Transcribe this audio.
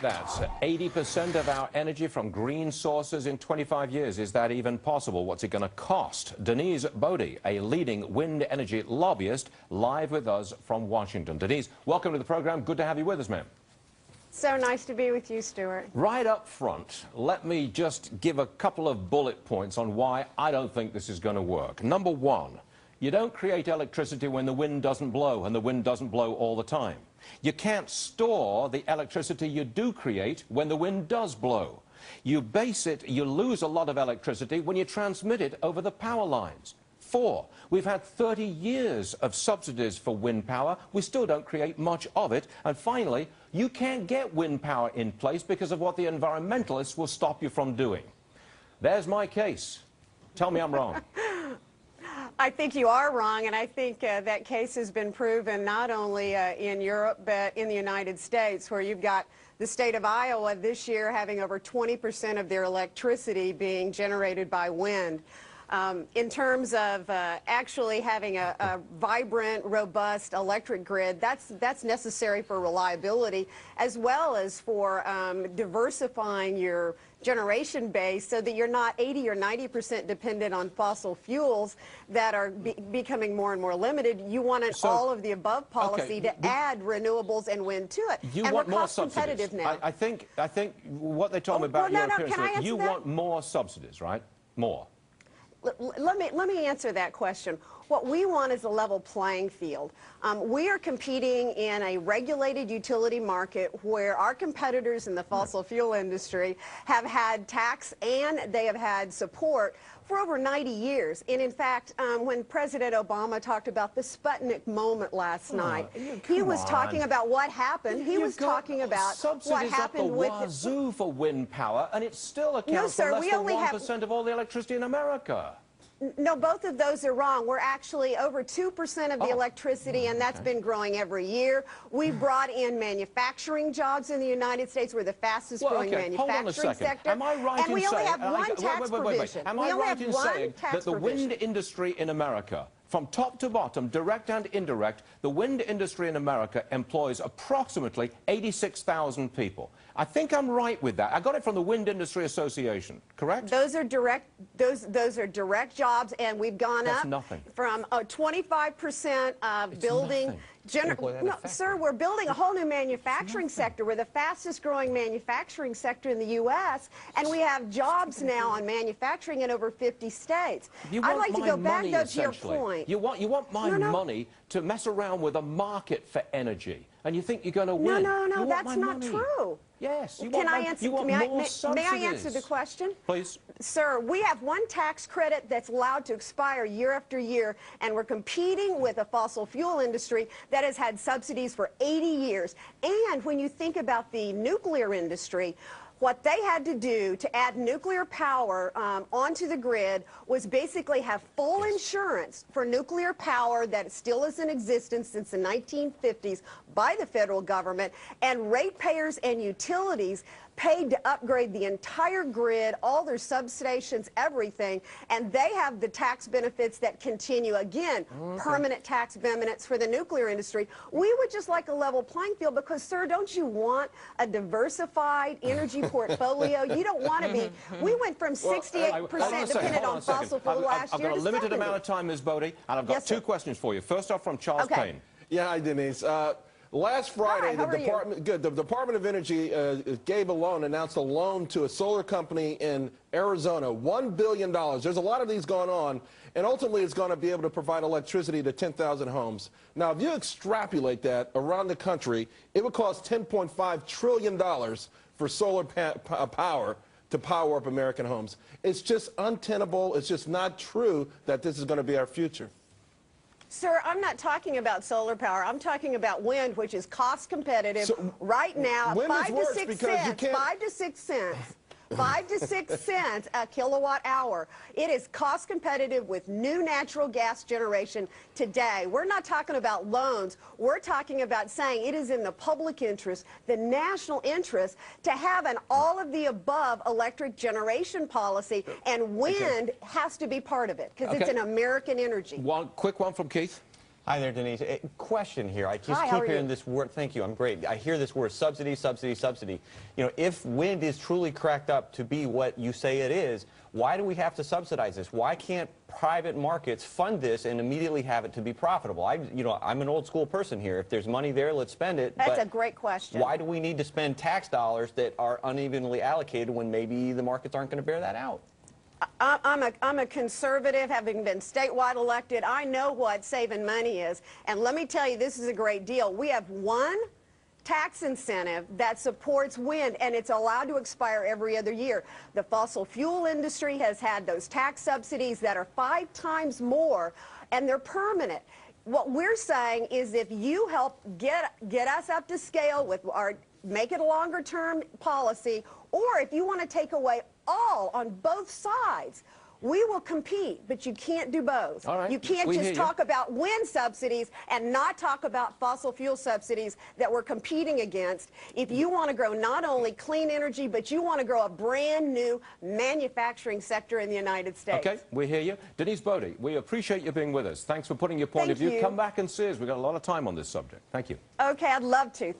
That's 80% of our energy from green sources in 25 years. Is that even possible? What's it going to cost? Denise Bode, a leading wind energy lobbyist, live with us from Washington. Denise, welcome to the program. Good to have you with us, ma'am. So nice to be with you, Stuart. Right up front, let me just give a couple of bullet points on why I don't think this is going to work. Number one, you don't create electricity when the wind doesn't blow, and the wind doesn't blow all the time. You can't store the electricity you do create when the wind does blow. You lose a lot of electricity when you transmit it over the power lines. Four, we've had 30 years of subsidies for wind power. We still don't create much of it. And finally, you can't get wind power in place because of what the environmentalists will stop you from doing. There's my case. Tell me I'm wrong. I think you are wrong, and I think that case has been proven not only in Europe, but in the United States, where you've got the state of Iowa this year having over 20% of their electricity being generated by wind. In terms of actually having a vibrant, robust electric grid, that's necessary for reliability, as well as for diversifying your generation base so that you're not 80 or 90% dependent on fossil fuels that are becoming more and more limited. You want an all of the above policy to add renewables and wind to it. You and want we're more cost competitive subsidies. now. I think what they told me about well, Europeans, you want more subsidies, right? More. Let me answer that question. What we want is a level playing field. We are competing in a regulated utility market where our competitors in the fossil fuel industry have had tax and they have had support for over 90 years. And in fact, when President Obama talked about the Sputnik moment last night, he was talking about what happened. He was talking about what happened with wazoo for wind power, and it still accounts for less than 1% of all the electricity in America. No, both of those are wrong. We're actually over 2% of the electricity, and that's been growing every year. We brought in manufacturing jobs in the United States. We're the fastest growing manufacturing sector. Am I right and in we only saying, have one tax provision. Am I right in saying that the wind industry in America, from top to bottom, direct and indirect, the wind industry in America employs approximately 86,000 people? I think I'm right with that. I got it from the Wind Industry Association, correct? Those are direct. Those are direct jobs, and we've gone up from 25% of building. No, sir, we're building a whole new manufacturing sector. We're the fastest growing manufacturing sector in the U.S., and we have jobs now on manufacturing in over 50 states. I'd like to go back, though, to your point. You want my money to mess around with a market for energy, and you think you're going to win. No, that's not true. Yes. May I answer the question? Please. Sir, we have one tax credit that's allowed to expire year after year, and we're competing with a fossil fuel industry that has had subsidies for 80 years. And when you think about the nuclear industry, what they had to do to add nuclear power onto the grid was basically have full insurance for nuclear power that still is in existence since the 1950s by the federal government, and ratepayers and utilities paid to upgrade the entire grid, all their substations, everything, and they have the tax benefits that continue. Again, permanent tax benefits for the nuclear industry. We would just like a level playing field because, sir, don't you want a diversified energy portfolio? You don't want to be. We went from 68% dependent on fossil fuel last year to 70%. I've got a limited amount of time, Ms. Bode, and I've got two questions for you. First off, from Charles Payne. Yeah, hi, Denise. Last Friday, the Department of Energy announced a loan to a solar company in Arizona, $1 billion. There's a lot of these going on, and ultimately it's going to be able to provide electricity to 10,000 homes. Now, if you extrapolate that around the country, it would cost $10.5 trillion for solar power to power up American homes. It's just untenable. It's just not true that this is going to be our future. Sir, I'm not talking about solar power. I'm talking about wind, which is cost competitive right now, 5 to 6 cents. 5 to 6 cents. 5 to 6 cents a kilowatt hour. It is cost competitive with new natural gas generation today. We're not talking about loans. We're talking about saying it is in the public interest, the national interest, to have an all-of-the-above electric generation policy, and wind has to be part of it because it's an American energy. One quick one from Keith. Hi there, Denise. Question here. I just keep hearing this word. Thank you. I'm great. I hear this word subsidy, subsidy, subsidy. You know, if wind is truly cracked up to be what you say it is, why do we have to subsidize this? Why can't private markets fund this and immediately have it to be profitable? I'm an old school person here. If there's money there, let's spend it. That's a great question. Why do we need to spend tax dollars that are unevenly allocated when maybe the markets aren't going to bear that out? I'm a conservative, having been statewide elected. I know what saving money is. And let me tell you, this is a great deal. We have one tax incentive that supports wind, and it's allowed to expire every other year. The fossil fuel industry has had those tax subsidies that are 5 times more, and they're permanent. What we're saying is if you help get us up to scale with make it a longer-term policy, or if you want to take away all on both sides, we will compete, but you can't do both. All right. You can't just talk about wind subsidies and not talk about fossil fuel subsidies that we're competing against. If you want to grow not only clean energy, but you want to grow a brand new manufacturing sector in the United States. Okay, we hear you. Denise Bode, we appreciate you being with us. Thanks for putting your point of view. Come back and see us. We've got a lot of time on this subject. Thank you. Okay, I'd love to.